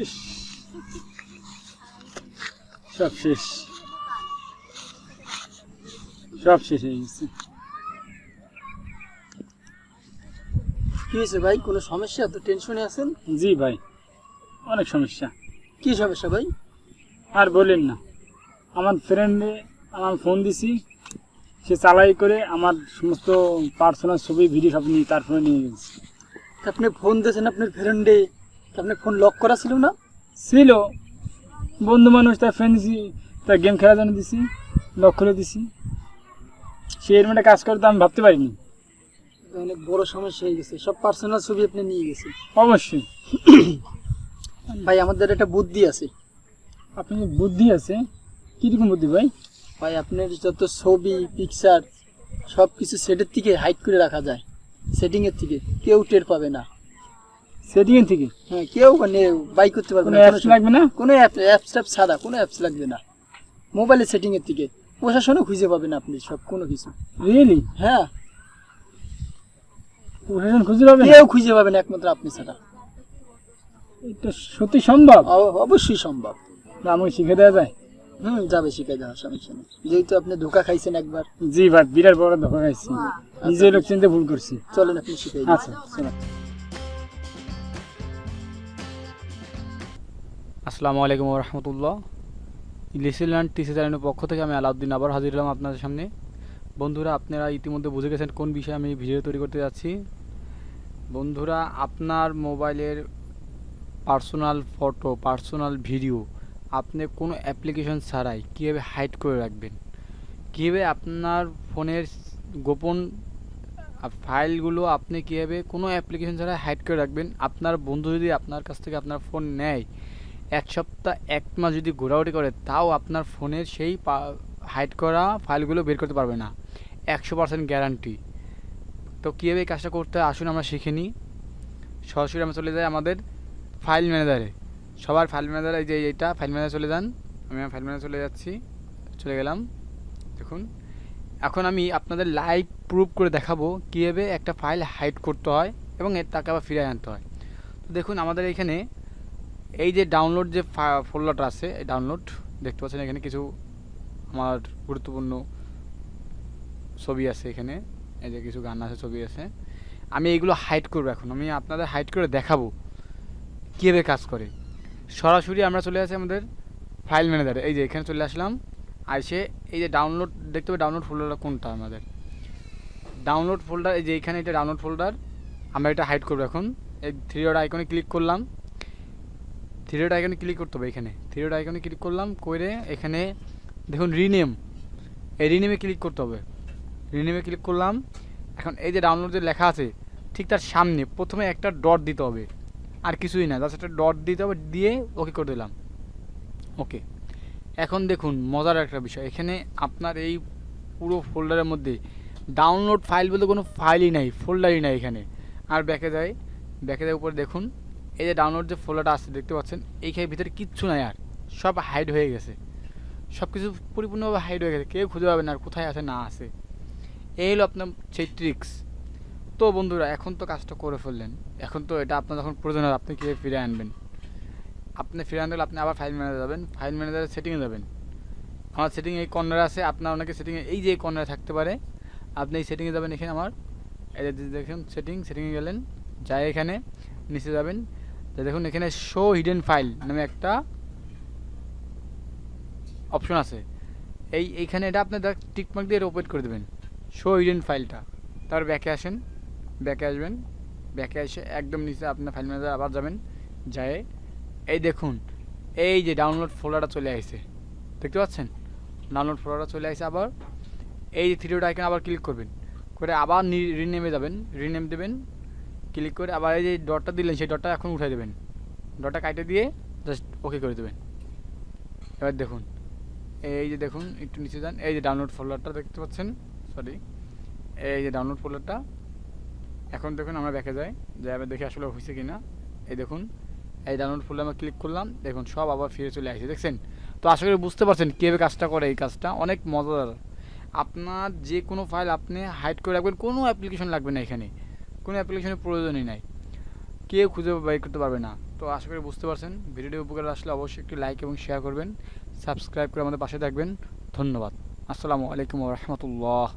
ইস, সব শেষ, সব শেষ হয়ে গেছে। কি হয়েছে ভাই, কোনো সমস্যা? তো টেনশনে আছেন? জি ভাই, অনেক সমস্যা। কি সমস্যা ভাই? আর বলেন না, আমার ফ্রেন্ডে আমার ফোন দিছি, সে চালাই করে আমার সমস্ত পার্সোনাল ছবি ভিডিও সব নিয়ে তার ফোনে নিয়ে গেছে। তা আপনি ফোন দিয়েছেন আপনার ফ্রেন্ডে, আপনার ফোন লক করা ছিল না? ছিল, বন্ধু মানুষ, তার ফ্রেন্ড দিছি, তার গেম খেলার জন্য দিছি, লক করে দিছি। সে এরকম একটা কাজ করে তো আমি ভাবতে পারিনি। অনেক বড় সমস্যা হয়ে গেছে, সব পার্সোনাল ছবি আপনি নিয়ে গেছে। অবশ্যই। ভাই আমাদের একটা বুদ্ধি আছে। আপনি বুদ্ধি আছে? কীরকম বুদ্ধি ভাই? ভাই আপনার যত ছবি পিকচার সব কিছু সেটের থেকে হাইড করে রাখা যায়, সেটিংয়ের থেকে, কেউ টের পাবে না। সেটিং থেকে? হ্যাঁ, কেউ মানে বাই করতে পারবে কোনো না, অ্যাপস লাগবে না? কোনো অ্যাপস ট্যাপ ছাড়া কোনো অ্যাপস লাগবে না। মোবাইলের সেটিংয়ের থেকে প্রশাসনও খুঁজে পাবেন আপনি সব কোনো কিছু। রিয়েলি? হ্যাঁ, প্রশাসন খুঁজে পাবে না? কেউ খুঁজে পাবেন একমাত্র আপনি ছাড়া। এটা সত্যি সম্ভব? অবশ্যই সম্ভব। না, আমাকে শিখে দেওয়া যায়? যাবে, শিখাই দেওয়ার সমস্যা নেই, যেহেতু আপনি ধোকা খাইছেন একবার। জি ভাই, বিরাট বড় ধোকা খাইছি, নিজের লোক চিনতে ভুল করছি। চলেন আপনি শিখাই দিন। আচ্ছা শোনো। আসসালামু আলাইকুম রহমতুল্লাহ। লিসেল্যান্ড টিসি চ্যানেলের পক্ষ থেকে আমি আলাউদ্দিন আবার হাজির হলাম আপনাদের সামনে। বন্ধুরা, আপনারা ইতিমধ্যে বুঝে গেছেন কোন বিষয়ে আমি ভিডিও তৈরি করতে যাচ্ছি। বন্ধুরা, আপনার মোবাইলের পার্সোনাল ফটো, পার্সোনাল ভিডিও আপনি কোনো অ্যাপ্লিকেশন ছাড়াই কীভাবে হাইড করে রাখবেন, কীভাবে আপনার ফোনের গোপন ফাইলগুলো আপনি কীভাবে কোনো অ্যাপ্লিকেশন ছাড়াই হাইড করে রাখবেন। আপনার বন্ধু যদি আপনার কাছ থেকে আপনার ফোন নেয়, এক সপ্তাহ এক মাস যদি ঘোরাঘুরি করে, তাও আপনার ফোনের সেই হাইড করা ফাইলগুলো বের করতে পারবে না, 100% গ্যারান্টি। তো কীভাবে এই কাজটা করতে হয় আসুন আমরা শিখে নিই। সরাসরি আমরা চলে যাই আমাদের ফাইল ম্যানেজারে। সবার ফাইল ম্যানেজার, এই যে এইটা ফাইল ম্যানেজার চলে যান। আমি ফাইল ম্যানেজার চলে যাচ্ছি, চলে গেলাম। দেখুন, এখন আমি আপনাদের লাইভ প্রুফ করে দেখাবো কীভাবে একটা ফাইল হাইড করতে হয় এবং তাকে আবার ফিরিয়ে আনতে হয়। তো দেখুন, আমাদের এখানে এই যে ডাউনলোড যে ফোল্ডারটা আছে, এই ডাউনলোড দেখতে পাচ্ছেন, এখানে কিছু আমার গুরুত্বপূর্ণ ছবি আছে, এখানে এই যে কিছু গান আছে, ছবি আছে। আমি এইগুলো হাইড করবো। এখন আমি আপনাদের হাইড করে দেখাবো কীভাবে কাজ করে। সরাসরি আমরা চলে আসি আমাদের ফাইল ম্যানেজারে। এই যে এখানে চলে আসলাম, আসে এই যে ডাউনলোড দেখতে হবে, ডাউনলোড ফোল্ডারটা কোনটা আমাদের ডাউনলোড ফোল্ডার, এই যে এখানে এটা ডাউনলোড ফোল্ডার। আমরা এটা হাইড করবো। এখন এই থ্রি ডট আইকনে ক্লিক করলাম, থ্রি ডট আইকনে ক্লিক করতে হবে। এখানে থ্রি ডট আইকনে ক্লিক করলাম, করে এখানে দেখুন রিনেম, এই রিনেমে ক্লিক করতে হবে। রিনেমে ক্লিক করলাম। এখন এই যে ডাউনলোড যে লেখা আছে, ঠিক তার সামনে প্রথমে একটা ডট দিতে হবে, আর কিছুই না, জাস্ট একটা ডট দিতে হবে, দিয়ে ওকে করে দিলাম। ওকে। এখন দেখুন মজার একটা বিষয়, এখানে আপনার এই পুরো ফোল্ডারের মধ্যে ডাউনলোড ফাইল বলতে কোনো ফাইলই নাই, ফোল্ডারই নাই এখানে। আর ব্যাকে যায়, ব্যাকে যায় উপরে দেখুন, এই যে ডাউনলোড যে ফোল্ডারটা আছে দেখতে পাচ্ছেন, এইখানে ভিতরে কিচ্ছু নাই, আর সব হাইড হয়ে গেছে, সব কিছু পরিপূর্ণভাবে হাইড হয়ে গেছে, কেউ খুঁজে পাবেন আর কোথায় আছে না আছে। এই হলো আপনার সেই ট্রিক্স। তো বন্ধুরা, এখন তো কাজটা করে ফেললেন, এখন তো এটা আপনার যখন প্রয়োজন হয় আপনি কীভাবে ফিরে আনবেন। আপনি ফিরে আনলে আপনি আবার ফাইল ম্যানেজারে যাবেন, ফাইল ম্যানেজারের সেটিংয়ে যাবেন। আমার সেটিং এই কর্নারে আছে, আপনার অনেকে সেটিংয়ে এই যে কর্নারে থাকতে পারে, আপনি এই সেটিংয়ে যাবেন। এখানে আমার এই যে দেখুন সেটিংয়ে গেলেন, যাই এখানে নিচে যাবেন, দেখুন এখানে শো হিডেন ফাইল নামে একটা অপশন আছে। এইখানে এটা আপনি টিকমার্ক দিয়ে ওপেন করে দেবেন, শো হিডেন ফাইলটা। তারপর ব্যাকে আসেন, ব্যাকে আসবেন, ব্যাকে এসে একদম নিচে আপনার ফাইল ম্যানেজার আবার যাবেন, যায় এই দেখুন এই যে ডাউনলোড ফোল্ডারটা চলে আসছে, দেখতে পাচ্ছেন ডাউনলোড ফোল্ডারটা চলে আসছে। আবার এই যে থ্রি ডট আইকনে আবার ক্লিক করবেন, করে আবার রিনেমে যাবেন, রিনেম দেবেন, ক্লিক করে আবার এই যে ডটটা দিলেন সেই ডটটা এখন উঠাই দেবেন, ডটটা কাটে দিয়ে জাস্ট ওকে করে দেবেন। এবার দেখুন এই যে দেখুন, একটু নিচে যান, এই যে ডাউনলোড ফোল্ডারটা দেখতে পাচ্ছেন, সরি এই যে ডাউনলোড ফোল্ডারটা। এখন দেখুন আমরা ব্যাকে যাই, যাই আবার দেখি আসলে হয়েছে কি না। এই দেখুন এই ডাউনলোড ফোল্ডার আমরা ক্লিক করলাম, দেখুন সব আবার ফিরে চলে আসছে, দেখছেন। তো আশা করি বুঝতে পারছেন কীভাবে কাজটা করে। এই কাজটা অনেক মজাদার। আপনার যে কোনো ফাইল আপনি হাইড করে রাখবেন, কোনো অ্যাপ্লিকেশন লাগবে না, এখানে কোনো অ্যাপ্লিকেশনের প্রয়োজনই নাই, কেউ খুঁজে বের করতে পারবে না। তো আশা করি বুঝতে পারছেন। ভিডিওটি উপকার আসলে অবশ্যই একটি লাইক এবং শেয়ার করবেন, সাবস্ক্রাইব করে আমাদের পাশে থাকবেন। ধন্যবাদ। আসসালামু আলাইকুম ওয়া রাহমাতুল্লাহ।